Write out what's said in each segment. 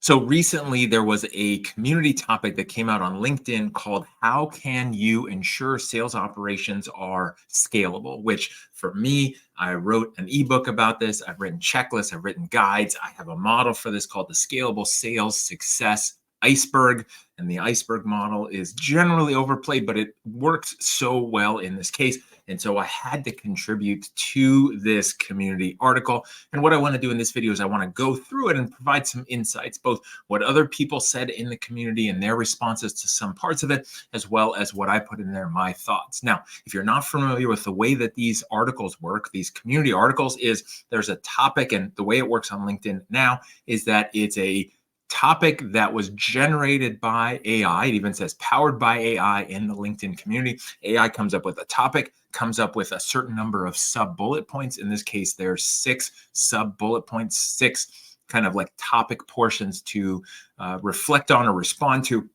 So recently, there was a community topic that came out on LinkedIn called How Can You Ensure Sales Operations Are Scalable? Which for me, I wrote an ebook about this. I've written checklists, I've written guides. I have a model for this called the Scalable Sales Success Iceberg. And the iceberg model is generally overplayed, but it works so well in this case. And so I had to contribute to this community article. And what I want to do in this video is I want to go through it and provide some insights, both what other people said in the community and their responses to some parts of it, as well as what I put in there, my thoughts. Now, if you're not familiar with the way that these articles work, these community articles, is there's a topic, and the way it works on LinkedIn now is that it's a topic that was generated by AI. It even says powered by AI in the LinkedIn community. AI comes up with a topic, comes up with a certain number of sub bullet points. In this case, there's 6 sub bullet points, 6 kind of like topic portions to reflect on or respond to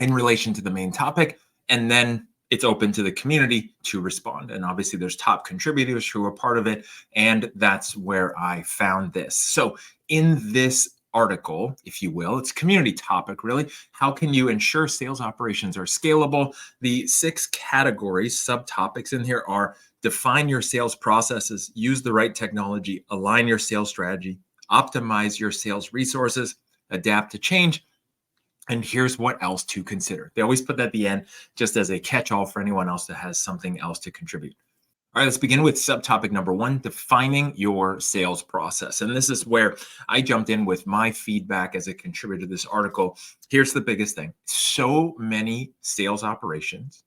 in relation to the main topic. And then it's open to the community to respond. And obviously there's top contributors who are part of it. And that's where I found this. So in this article, if you will, it's a community topic, really. How can you ensure sales operations are scalable? The 6 categories, subtopics in here are: define your sales processes, use the right technology, align your sales strategy, optimize your sales resources, adapt to change, and here's what else to consider. They always put that at the end just as a catch-all for anyone else that has something else to contribute. All right, let's begin with subtopic number 1, defining your sales process. And this is where I jumped in with my feedback as a contributor to this article. Here's the biggest thing. So many sales operations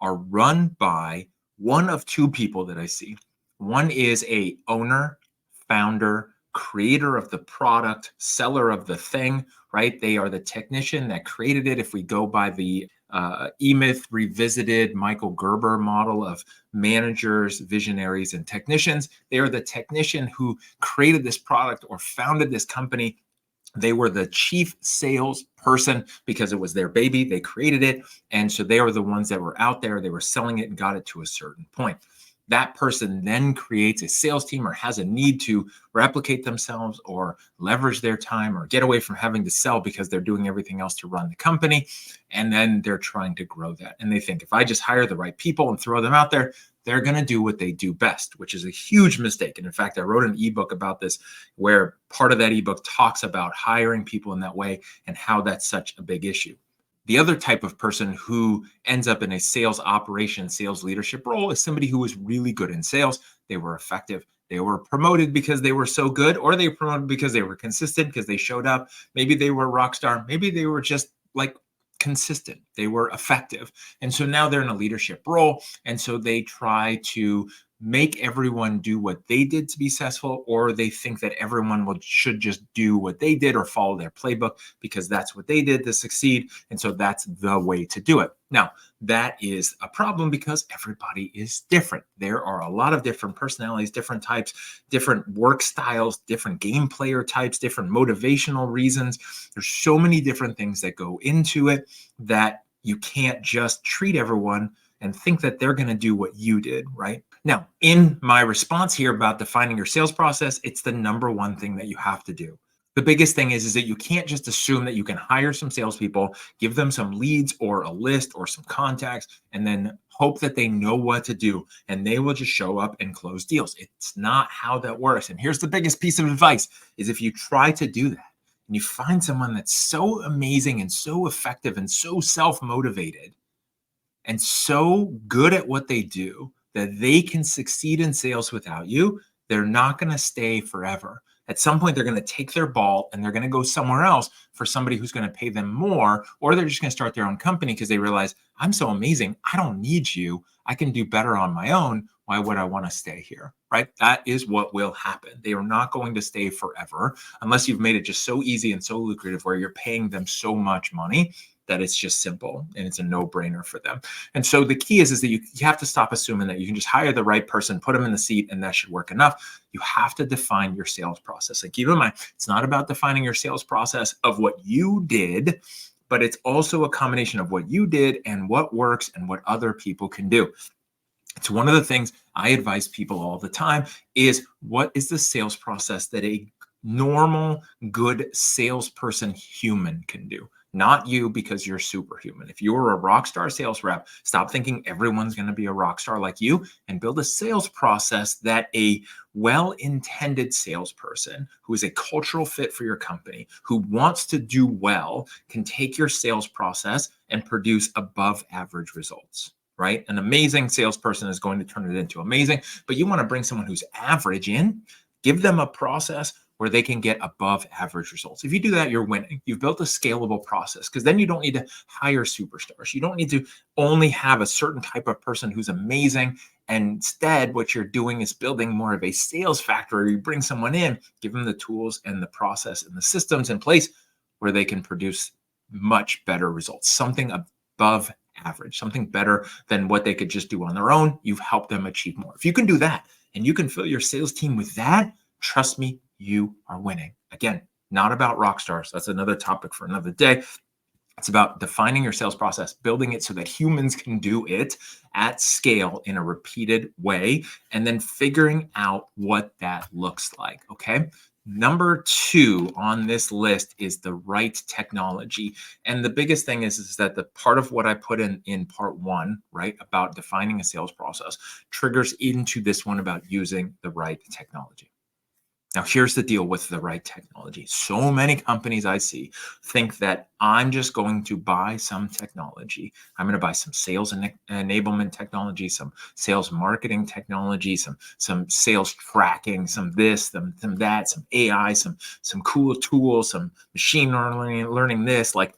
are run by one of 2 people that I see. One is a owner, founder, creator of the product, seller of the thing, right? They are the technician that created it. If we go by the E-Myth Revisited Michael Gerber model of managers, visionaries, and technicians, they are the technician who created this product or founded this company. They were the chief sales person because it was their baby. They created it. And so they were the ones that were out there. They were selling it and got it to a certain point. That person then creates a sales team or has a need to replicate themselves or leverage their time or get away from having to sell because they're doing everything else to run the company. And then they're trying to grow that. And they think, if I just hire the right people and throw them out there, they're going to do what they do best, which is a huge mistake. And in fact, I wrote an ebook about this where part of that ebook talks about hiring people in that way and how that's such a big issue. The other type of person who ends up in a sales operation, sales leadership role is somebody who was really good in sales. They were effective. They were promoted because they were so good, or they were promoted because they were consistent, because they showed up. Maybe they were a rock star. Maybe they were just like consistent. They were effective. And so now they're in a leadership role. And so they try to make everyone do what they did to be successful, or they think that everyone should just do what they did or follow their playbook because that's what they did to succeed. And so that's the way to do it. Now, that is a problem because everybody is different. There are a lot of different personalities, different types, different work styles, different game player types, different motivational reasons. There's so many different things that go into it that you can't just treat everyone and think that they're going to do what you did, right? Now, in my response here about defining your sales process, it's the number one thing that you have to do. The biggest thing is that you can't just assume that you can hire some salespeople, give them some leads or a list or some contacts, and then hope that they know what to do and they will just show up and close deals. It's not how that works. And here's the biggest piece of advice is if you try to do that and you find someone that's so amazing and so effective and so self-motivated and so good at what they do that they can succeed in sales without you, they're not going to stay forever. At some point, they're going to take their ball and they're going to go somewhere else for somebody who's going to pay them more, or they're just going to start their own company because they realize, I'm so amazing, I don't need you. I can do better on my own. Why would I want to stay here, right? That is what will happen. They are not going to stay forever unless you've made it just so easy and so lucrative where you're paying them so much money that it's just simple and it's a no-brainer for them. And so the key is that you have to stop assuming that you can just hire the right person, put them in the seat, and that should work enough. You have to define your sales process. And keep in mind, it's not about defining your sales process of what you did, but it's also a combination of what you did and what works and what other people can do. It's one of the things I advise people all the time is, what is the sales process that a normal, good salesperson human can do. Not you because you're superhuman. If you're a rock star sales rep, stop thinking everyone's going to be a rock star like you and build a sales process that a well-intended salesperson who is a cultural fit for your company, who wants to do well, can take your sales process and produce above average results, right? An amazing salesperson is going to turn it into amazing, but you want to bring someone who's average in, give them a process where they can get above average results. If you do that, you're winning. You've built a scalable process because then you don't need to hire superstars. You don't need to only have a certain type of person who's amazing. And instead, what you're doing is building more of a sales factory. You bring someone in, give them the tools and the process and the systems in place where they can produce much better results, something above average, something better than what they could just do on their own. You've helped them achieve more. If you can do that and you can fill your sales team with that, trust me, you are winning. Again, not about rock stars. That's another topic for another day. It's about defining your sales process, building it so that humans can do it at scale in a repeated way, and then figuring out what that looks like. Okay. Number 2 on this list is the right technology. And the biggest thing is that the part of what I put in part 1, right, about defining a sales process triggers into this one about using the right technology. Now, here's the deal with the right technology. So many companies I see think that I'm just going to buy some technology. I'm going to buy some sales enablement technology, some sales marketing technology, some sales tracking, some this, some that, some AI, some cool tools, some machine learning this, like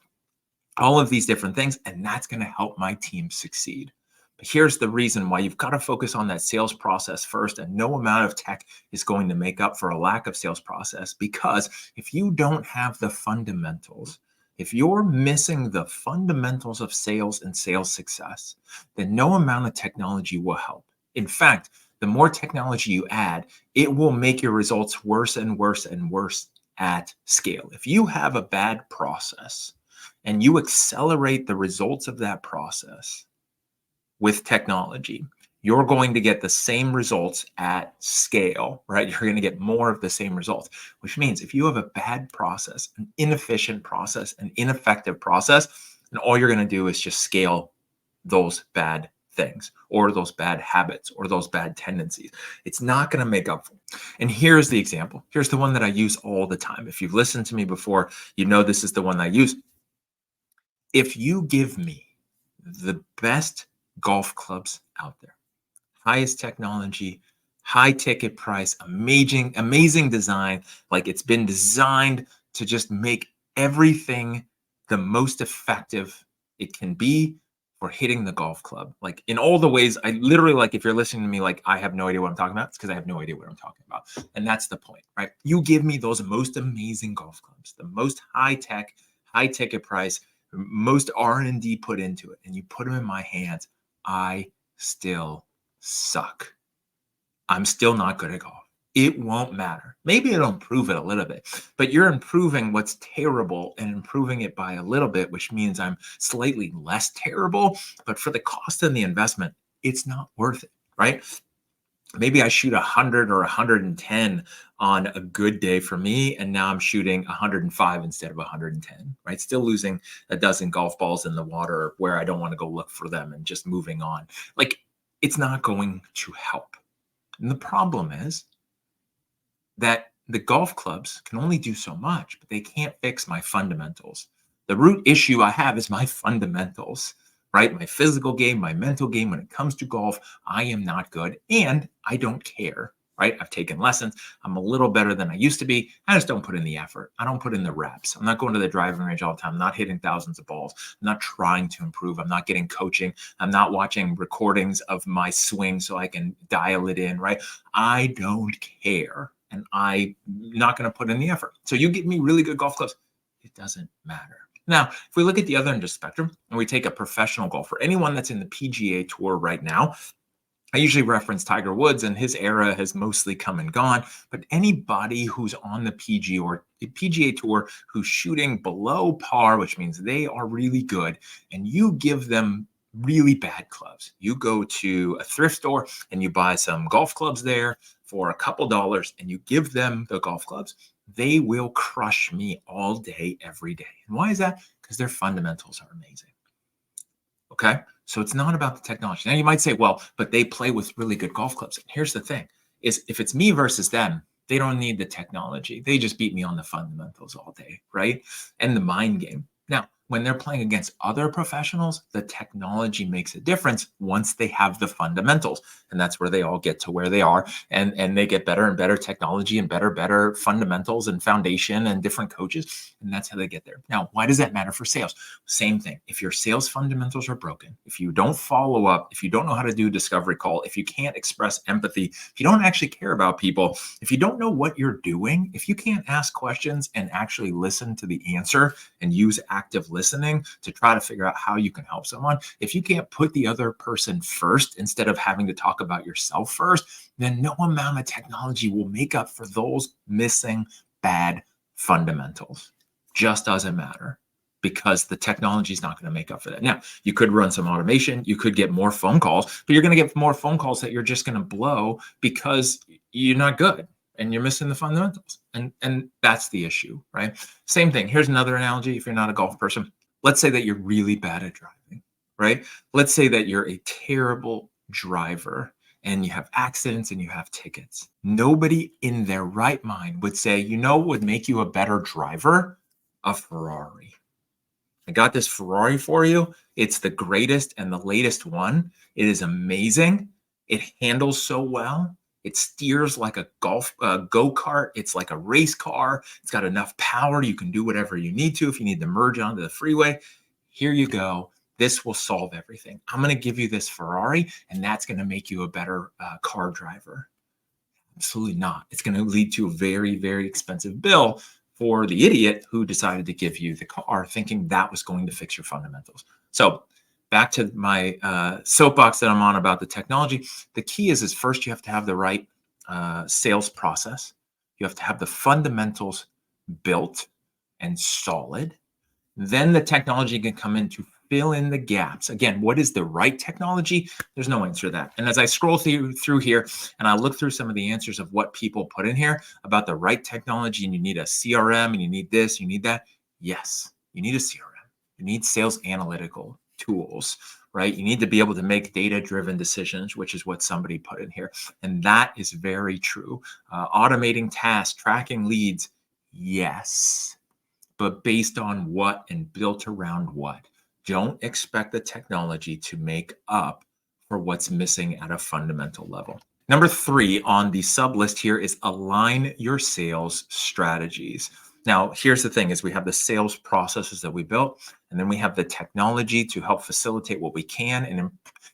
all of these different things. And that's going to help my team succeed. But here's the reason why you've got to focus on that sales process first, and no amount of tech is going to make up for a lack of sales process, because if you don't have the fundamentals, if you're missing the fundamentals of sales and sales success, then no amount of technology will help. In fact, the more technology you add, it will make your results worse and worse and worse at scale. If you have a bad process and you accelerate the results of that process with technology, you're going to get the same results at scale, right? You're going to get more of the same results, which means if you have a bad process, an inefficient process, an ineffective process, then all you're going to do is just scale those bad things or those bad habits or those bad tendencies. It's not going to make up for it. And here's the example. Here's the one that I use all the time. If you've listened to me before, you know this is the one I use. If you give me the best golf clubs out there, highest technology, high ticket price, amazing design, like it's been designed to just make everything the most effective it can be for hitting the golf club. Like in all the ways, I literally, like if you're listening to me, like I have no idea what I'm talking about, it's because I have no idea what I'm talking about. And that's the point, right? You give me those most amazing golf clubs, the most high tech, high ticket price, most R&D put into it, and you put them in my hands, I still suck. I'm still not good at golf. It won't matter. Maybe it'll improve it a little bit, but you're improving what's terrible and improving it by a little bit, which means I'm slightly less terrible, but for the cost and the investment, it's not worth it, right? Maybe I shoot 100 or 110 on a good day for me, and now I'm shooting 105 instead of 110, right? Still losing a dozen golf balls in the water where I don't want to go look for them and just moving on. Like, it's not going to help. And the problem is that the golf clubs can only do so much, but they can't fix my fundamentals. The root issue I have is my fundamentals, right? My physical game, my mental game. When it comes to golf, I am not good and I don't care, right? I've taken lessons. I'm a little better than I used to be. I just don't put in the effort. I don't put in the reps. I'm not going to the driving range all the time. I'm not hitting thousands of balls. I'm not trying to improve. I'm not getting coaching. I'm not watching recordings of my swing so I can dial it in, right? I don't care. And I'm not going to put in the effort. So you give me really good golf clubs, it doesn't matter. Now, if we look at the other end of the spectrum and we take a professional golfer, anyone that's in the PGA Tour right now, I usually reference Tiger Woods, and his era has mostly come and gone. But anybody who's on the PGA Tour who's shooting below par, which means they are really good, and you give them really bad clubs. You go to a thrift store and you buy some golf clubs there for a couple dollars, and you give them the golf clubs. they will crush me all day, every day. And why is that? Because their fundamentals are amazing. Okay. So it's not about the technology. Now you might say, well, but they play with really good golf clubs. Here's the thing is if it's me versus them, they don't need the technology. They just beat me on the fundamentals all day, right? And the mind game. Now, when they're playing against other professionals, the technology makes a difference once they have the fundamentals. And that's where they all get to where they are. And they get better and better technology and better fundamentals and foundation and different coaches. And that's how they get there. Now, why does that matter for sales? Same thing. If your sales fundamentals are broken, if you don't follow up, if you don't know how to do a discovery call, if you can't express empathy, if you don't actually care about people, if you don't know what you're doing, if you can't ask questions and actually listen to the answer and use active listening to try to figure out how you can help someone, if you can't put the other person first instead of having to talk about yourself first, then no amount of technology will make up for those missing bad fundamentals. Just doesn't matter because the technology is not going to make up for that. Now, you could run some automation, you could get more phone calls, but you're going to get more phone calls that you're just going to blow because you're not good and you're missing the fundamentals. And that's the issue, right? Same thing. Here's another analogy. If you're not a golf person, let's say that you're really bad at driving, right? Let's say that you're a terrible driver and you have accidents and you have tickets. Nobody in their right mind would say, you know, what would make you a better driver? A Ferrari. I got this Ferrari for you. It's the greatest and the latest one. It is amazing. It handles so well. It steers like a go-kart. It's like a race car. It's got enough power. You can do whatever you need to if you need to merge onto the freeway. Here you go. This will solve everything. I'm going to give you this Ferrari, and that's going to make you a better car driver. Absolutely not. It's going to lead to a very, very expensive bill for the idiot who decided to give you the car thinking that was going to fix your fundamentals. So back to my soapbox that I'm on about the technology. The key is first you have to have the right sales process. You have to have the fundamentals built and solid. Then the technology can come in to fill in the gaps. Again, what is the right technology? There's no answer to that. And as I scroll through here and I look through some of the answers of what people put in here about the right technology, and you need a CRM and you need this, you need that. Yes, you need a CRM. You need sales analytical tools, right? You need to be able to make data-driven decisions, which is what somebody put in here. And that is very true. Automating tasks, tracking leads, yes. But based on what and built around what? Don't expect the technology to make up for what's missing at a fundamental level. Number 3 on the sub list here is align your sales strategies. Now, here's the thing is we have the sales processes that we built, and then we have the technology to help facilitate what we can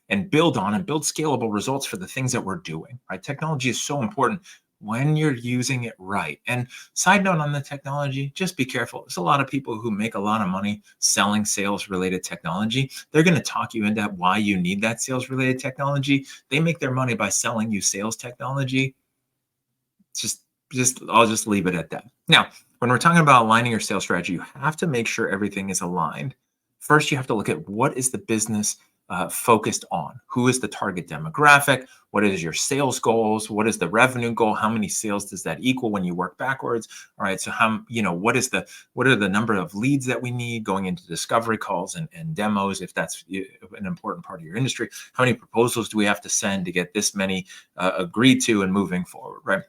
and build on and build scalable results for the things that we're doing, right? Technology is so important when you're using it right. And side note on the technology, just be careful. There's a lot of people who make a lot of money selling sales related technology. They're going to talk you into why you need that sales related technology. They make their money by selling you sales technology. I'll just leave it at that. Now, when we're talking about aligning your sales strategy, you have to make sure everything is aligned. First, you have to look at what is the business focused on? Who is the target demographic? What is your sales goals? What is the revenue goal? How many sales does that equal when you work backwards? All right. So what are the number of leads that we need going into discovery calls and demos, if that's an important part of your industry? How many proposals do we have to send to get this many agreed to and moving forward, right?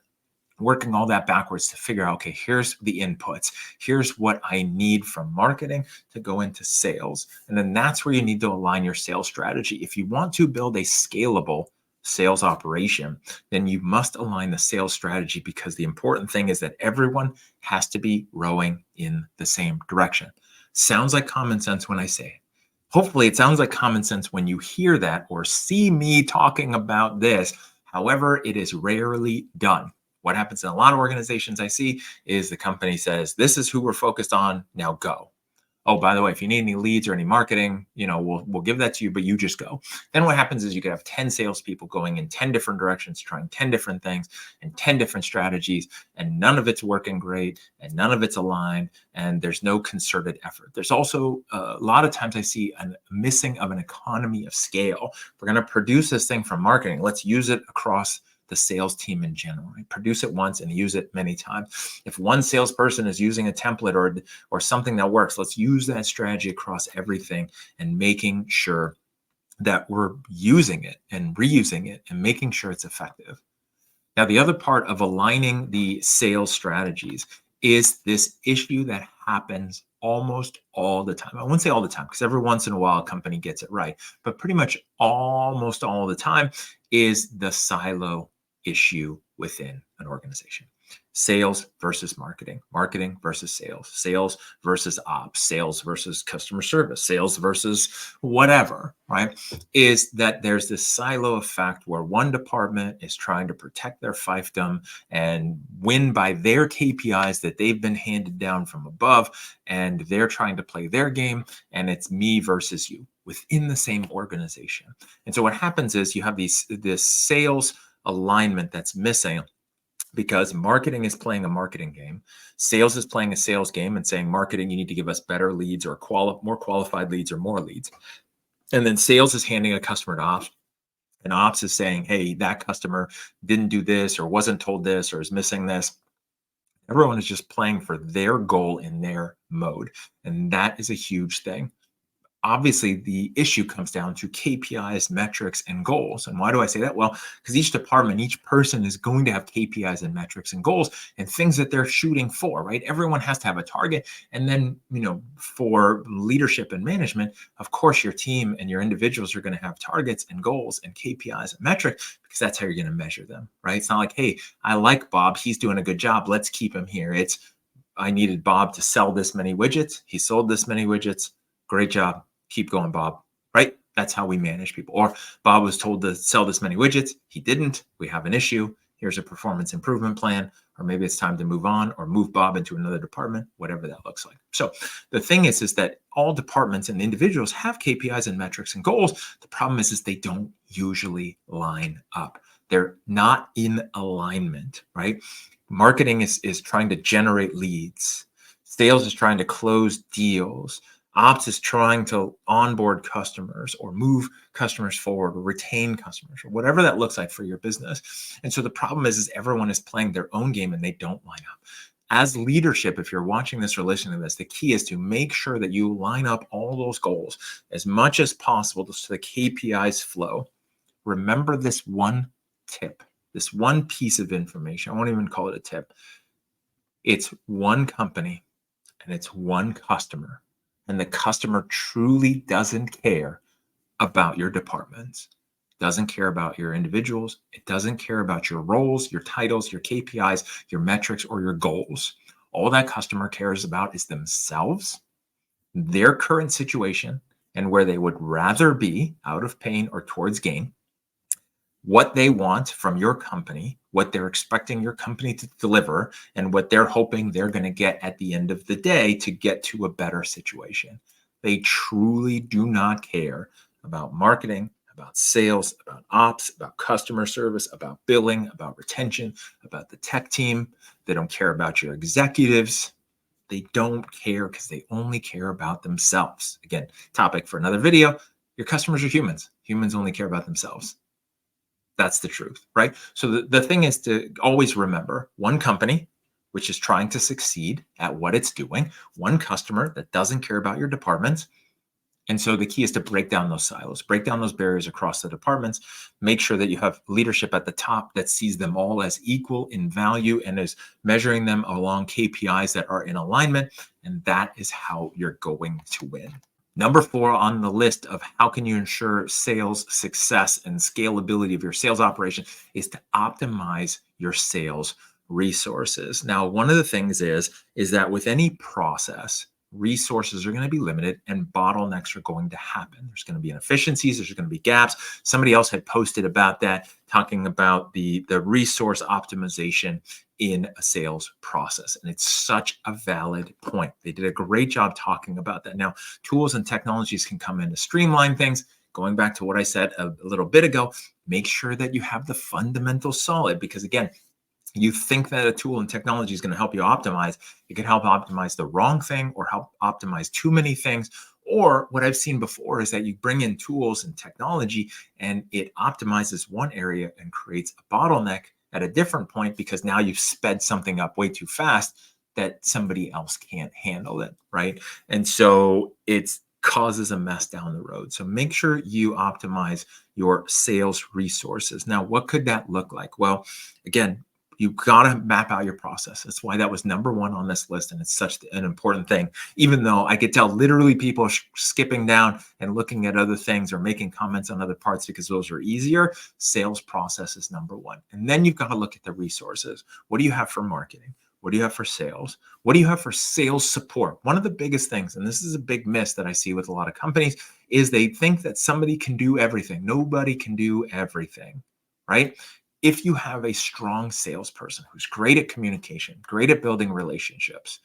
Working all that backwards to figure out, okay, here's the inputs. Here's what I need from marketing to go into sales. And then that's where you need to align your sales strategy. If you want to build a scalable sales operation, then you must align the sales strategy, because the important thing is that everyone has to be rowing in the same direction. Sounds like common sense when I say it. Hopefully it sounds like common sense when you hear that or see me talking about this. However, it is rarely done. What happens in a lot of organizations I see is the company says, this is who we're focused on, now go. Oh, by the way, if you need any leads or any marketing, we'll give that to you, but you just go. Then what happens is you could have 10 salespeople going in 10 different directions, trying 10 different things and 10 different strategies, and none of it's working great and none of it's aligned, and there's no concerted effort. There's also a lot of times I see a missing of an economy of scale. We're going to produce this thing from marketing. Let's use it across the sales team in general. Right? Produce it once and use it many times. If one salesperson is using a template or something that works, let's use that strategy across everything and making sure that we're using it and reusing it and making sure it's effective. Now, the other part of aligning the sales strategies is this issue that happens almost all the time. I wouldn't say all the time because every once in a while a company gets it right, but pretty much almost all the time is the silo issue within an organization. Sales versus marketing, marketing versus sales versus ops, sales versus customer service, sales versus whatever, right? Is that there's this silo effect where one department is trying to protect their fiefdom and win by their KPIs that they've been handed down from above, and they're trying to play their game, and it's me versus you within the same organization. And so what happens is you have this sales alignment that's missing because marketing is playing a marketing game, sales is playing a sales game and saying, marketing, you need to give us better leads or more qualified leads or more leads. And then sales is handing a customer to ops, and ops is saying, hey, that customer didn't do this or wasn't told this or is missing this. Everyone is just playing for their goal in their mode. And that is a huge thing. Obviously, the issue comes down to KPIs, metrics, and goals. And why do I say that? Well, because each department, each person is going to have KPIs and metrics and goals and things that they're shooting for, right? Everyone has to have a target. And then, for leadership and management, of course, your team and your individuals are going to have targets and goals and KPIs and metrics because that's how you're going to measure them, right? It's not like, hey, I like Bob. He's doing a good job. Let's keep him here. It's, I needed Bob to sell this many widgets. He sold this many widgets. Great job. Keep going, Bob, right? That's how we manage people. Or Bob was told to sell this many widgets. He didn't. We have an issue. Here's a performance improvement plan. Or maybe it's time to move on or move Bob into another department, whatever that looks like. So the thing is that all departments and individuals have KPIs and metrics and goals. The problem is they don't usually line up. They're not in alignment, right? Marketing is trying to generate leads. Sales is trying to close deals. Ops is trying to onboard customers or move customers forward or retain customers or whatever that looks like for your business. And so the problem is everyone is playing their own game and they don't line up. As leadership, if you're watching this or listening to this, the key is to make sure that you line up all those goals as much as possible so the KPIs flow. Remember this one tip, this one piece of information. I won't even call it a tip. It's one company and it's one customer. And the customer truly doesn't care about your departments, doesn't care about your individuals. It doesn't care about your roles, your titles, your KPIs, your metrics, or your goals. All that customer cares about is themselves, their current situation, and where they would rather be out of pain or towards gain, what they want from your company, what they're expecting your company to deliver, and what they're hoping they're going to get at the end of the day to get to a better situation. They truly do not care about marketing, about sales, about ops, about customer service, about billing, about retention, about the tech team. They don't care about your executives. They don't care because they only care about themselves. Again, topic for another video. Your customers are humans. Humans only care about themselves. That's the truth, right? So the thing is to always remember one company, which is trying to succeed at what it's doing, one customer that doesn't care about your departments. And so the key is to break down those silos, break down those barriers across the departments, make sure that you have leadership at the top that sees them all as equal in value and is measuring them along KPIs that are in alignment. And that is how you're going to win. Number 4 on the list of how can you ensure sales success and scalability of your sales operation is to optimize your sales resources. Now, one of the things is that with any process, resources are going to be limited and bottlenecks are going to happen. There's going to be inefficiencies. There's going to be gaps. Somebody else had posted about that, talking about the resource optimization in a sales process. And it's such a valid point. They did a great job talking about that. Now, tools and technologies can come in to streamline things. Going back to what I said a little bit ago, make sure that you have the fundamentals solid because again, you think that a tool and technology is going to help you optimize. It can help optimize the wrong thing or help optimize too many things, Or what I've seen before is that you bring in tools and technology and it optimizes one area and creates a bottleneck at a different point because now you've sped something up way too fast that somebody else can't handle it, right? And so it causes a mess down the road. So make sure you optimize your sales resources. Now, what could that look like? Well, again, you got to map out your process. That's why that was number one on this list. And it's such an important thing, even though I could tell literally people skipping down and looking at other things or making comments on other parts because those are easier. Sales process is number one. And then you've got to look at the resources. What do you have for marketing? What do you have for sales? What do you have for sales support? One of the biggest things, and this is a big miss that I see with a lot of companies, is they think that somebody can do everything. Nobody can do everything, right? If you have a strong salesperson who's great at communication, great at building relationships,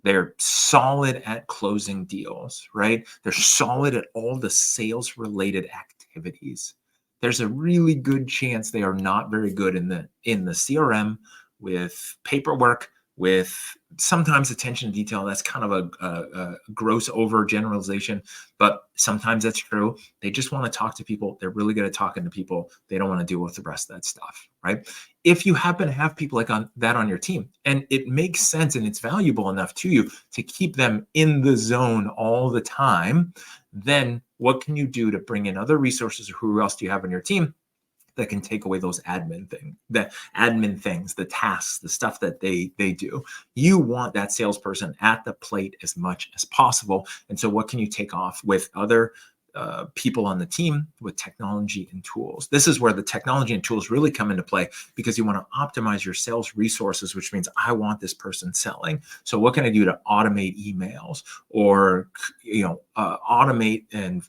they're solid at closing deals, right? They're solid at all the sales related activities. There's a really good chance they are not very good in the CRM with paperwork, with sometimes attention to detail. That's kind of a gross overgeneralization, but sometimes that's true. They just want to talk to people. They're really good at talking to people. They don't want to deal with the rest of that stuff, right? If you happen to have people like that on your team, and it makes sense and it's valuable enough to you to keep them in the zone all the time, then what can you do to bring in other resources? Or who else do you have on your team that can take away those admin things, the tasks, the stuff that they do? You want that salesperson at the plate as much as possible. And so what can you take off with other people on the team with technology and tools? This is where the technology and tools really come into play, because you want to optimize your sales resources, which means I want this person selling. So what can I do to automate emails, or automate and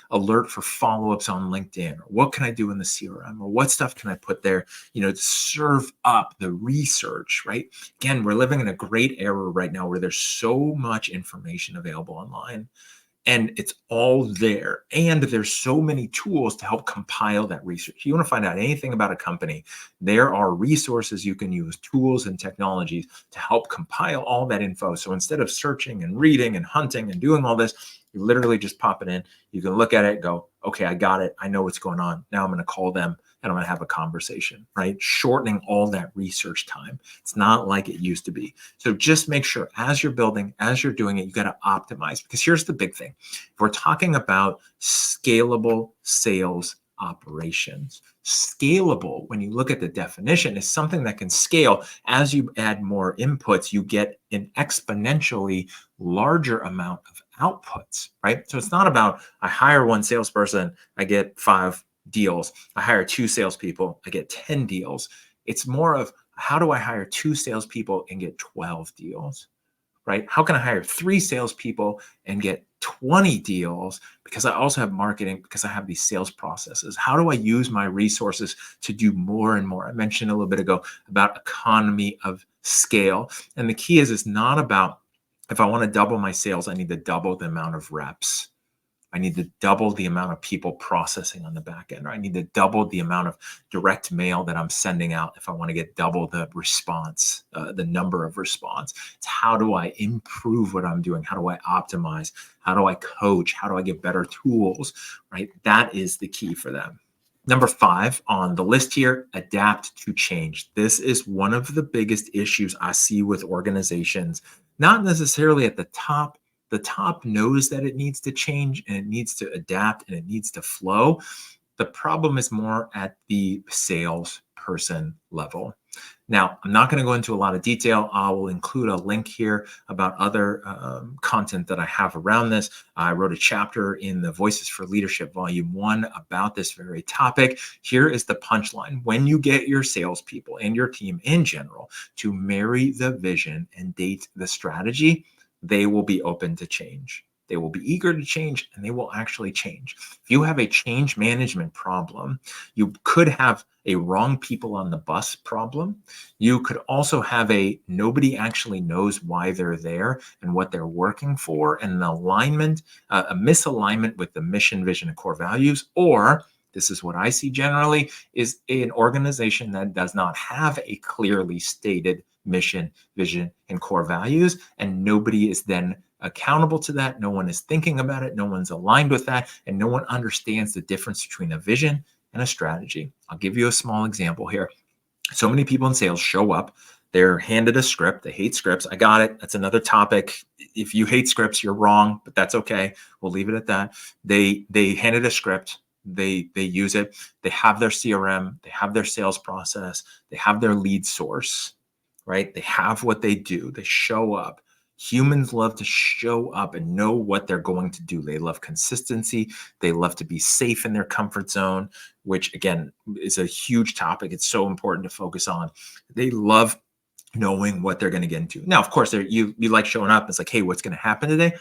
alert for follow-ups on LinkedIn? Or what can I do in the CRM? Or what stuff can I put there, to serve up the research, right? Again, we're living in a great era right now where there's so much information available online. And it's all there. And there's so many tools to help compile that research. You want to find out anything about a company, there are resources you can use, tools and technologies to help compile all that info. So instead of searching and reading and hunting and doing all this, you literally just pop it in. You can look at it, go, okay, I got it. I know what's going on. Now I'm going to call them and I'm going to have a conversation, right? Shortening all that research time. It's not like it used to be. So just make sure as you're building, as you're doing it, you got to optimize, because here's the big thing. If we're talking about scalable sales operations, scalable, when you look at the definition, is something that can scale. As you add more inputs, you get an exponentially larger amount of outputs, right? So it's not about, I hire one salesperson, I get 5 deals. I hire 2 salespeople, I get 10 deals. It's more of, how do I hire 2 salespeople and get 12 deals, right? How can I hire 3 salespeople and get 20 deals? Because I also have marketing, because I have these sales processes. How do I use my resources to do more and more? I mentioned a little bit ago about economy of scale. And the key is, it's not about, if I want to double my sales, I need to double the amount of reps. I need to double the amount of people processing on the back end, or I need to double the amount of direct mail that I'm sending out if I want to get double the response, the number of response. It's, how do I improve what I'm doing? How do I optimize? How do I coach? How do I get better tools, right? That is the key for them. Number 5 on the list here, adapt to change. This is one of the biggest issues I see with organizations, not necessarily at the top. The top knows that it needs to change and it needs to adapt and it needs to flow. The problem is more at the salesperson level. Now, I'm not going to go into a lot of detail. I will include a link here about other content that I have around this. I wrote a chapter in the Voices for Leadership Volume 1 about this very topic. Here is the punchline. When you get your salespeople and your team in general to marry the vision and date the strategy, they will be open to change. They will be eager to change, and they will actually change. If you have a change management problem, you could have a wrong people on the bus problem. You could also have a nobody actually knows why they're there and what they're working for, and an alignment, a misalignment with the mission, vision, and core values. Or, this is what I see generally, is an organization that does not have a clearly stated mission, vision, and core values, and nobody is then accountable to that. No one is thinking about it. No one's aligned with that. And no one understands the difference between a vision and a strategy. I'll give you a small example here. So many people in sales show up, they're handed a script. They hate scripts. I got it. That's another topic. If you hate scripts, you're wrong, but that's okay. We'll leave it at that. They handed a script. They use it. They have their CRM. They have their sales process. They have their lead source, right? They have what they do. They show up. Humans love to show up and know what they're going to do. They love consistency. They love to be safe in their comfort zone, which again is a huge topic. It's so important to focus on. They love knowing what they're going to get into. Now, of course, you like showing up. It's like, hey, what's going to happen today?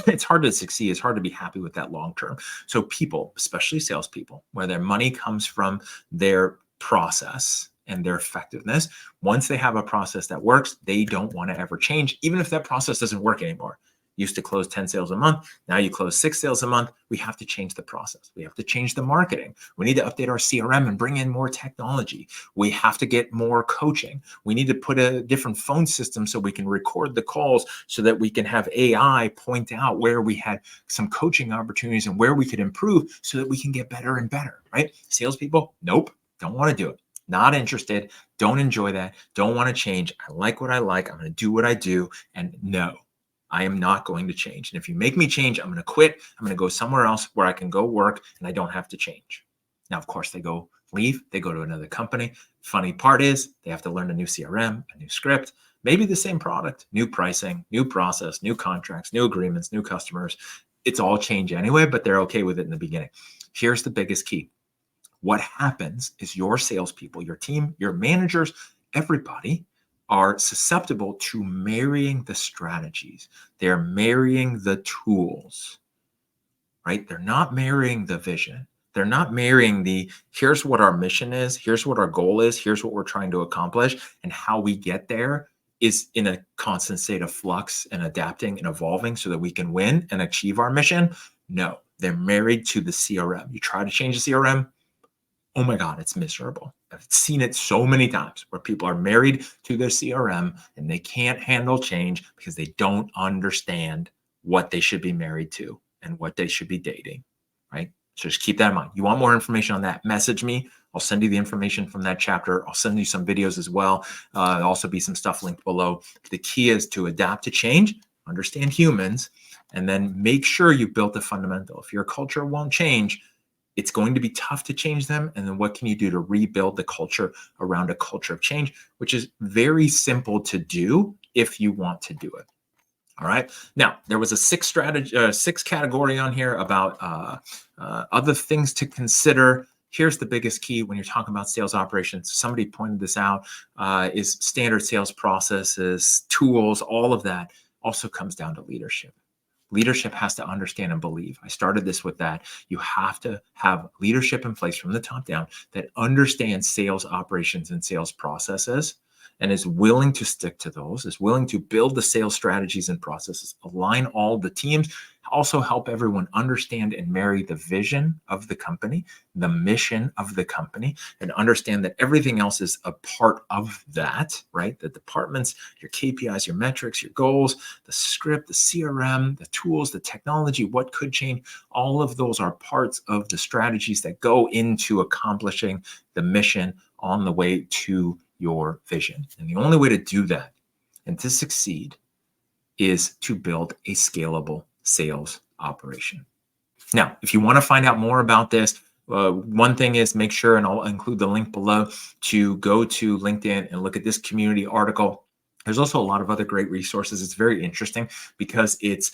It's hard to succeed. It's hard to be happy with that long term. So people, especially salespeople, where their money comes from their process and their effectiveness, once they have a process that works, they don't want to ever change, even if that process doesn't work anymore. Used to close 10 sales a month. Now you close 6 sales a month. We have to change the process. We have to change the marketing. We need to update our CRM and bring in more technology. We have to get more coaching. We need to put a different phone system so we can record the calls so that we can have AI point out where we had some coaching opportunities and where we could improve so that we can get better and better, right? Salespeople, nope, don't want to do it. Not interested. Don't enjoy that. Don't want to change. I like what I like. I'm going to do what I do. And no, I am not going to change. And if you make me change, I'm going to quit. I'm going to go somewhere else where I can go work and I don't have to change. Now, of course, they leave. They go to another company. Funny part is they have to learn a new CRM, a new script, maybe the same product, new pricing, new process, new contracts, new agreements, new customers. It's all change anyway, but they're okay with it in the beginning. Here's the biggest key. What happens is your salespeople, your team, your managers, everybody are susceptible to marrying the strategies. They're marrying the tools, right? They're not marrying the vision. They're not marrying here's what our mission is, here's what our goal is, here's what we're trying to accomplish, and how we get there is in a constant state of flux and adapting and evolving so that we can win and achieve our mission. No, they're married to the CRM. You try to change the CRM, oh my God, it's miserable. I've seen it so many times where people are married to their CRM and they can't handle change because they don't understand what they should be married to and what they should be dating, right? So just keep that in mind. You want more information on that, message me. I'll send you the information from that chapter. I'll send you some videos as well. There'll also be some stuff linked below. The key is to adapt to change, understand humans, and then make sure you built the fundamental. If your culture won't change, it's going to be tough to change them. And then what can you do to rebuild the culture around a culture of change, which is very simple to do if you want to do it. All right. Now, there was a 6 category on here about other things to consider. Here's the biggest key when you're talking about sales operations. Somebody pointed this out, is standard sales processes, tools, all of that also comes down to leadership. Leadership has to understand and believe. I started this with that. You have to have leadership in place from the top down that understands sales operations and sales processes and is willing to stick to those, is willing to build the sales strategies and processes, align all the teams, also help everyone understand and marry the vision of the company, the mission of the company, and understand that everything else is a part of that, right? The departments, your KPIs, your metrics, your goals, the script, the CRM, the tools, the technology, what could change, all of those are parts of the strategies that go into accomplishing the mission on the way to your vision. And the only way to do that and to succeed is to build a scalable sales operation. Now, if you want to find out more about this, one thing is make sure, and I'll include the link below, to go to LinkedIn and look at this community article. There's also a lot of other great resources. It's very interesting because it's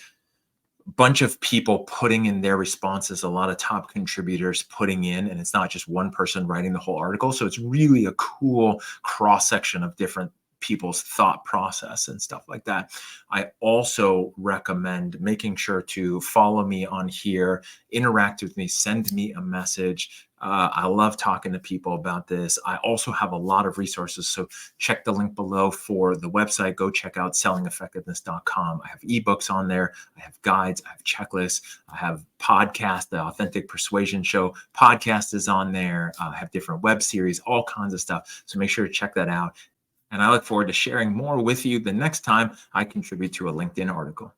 a bunch of people putting in their responses, a lot of top contributors putting in, and it's not just one person writing the whole article. So it's really a cool cross-section of different people's thought process and stuff like that. I also recommend making sure to follow me on here, interact with me, send me a message. I love talking to people about this. I also have a lot of resources. So check the link below for the website. Go check out sellingeffectiveness.com. I have ebooks on there. I have guides. I have checklists. I have podcasts. The Authentic Persuasion Show podcast is on there. I have different web series, all kinds of stuff. So make sure to check that out. And I look forward to sharing more with you the next time I contribute to a LinkedIn article.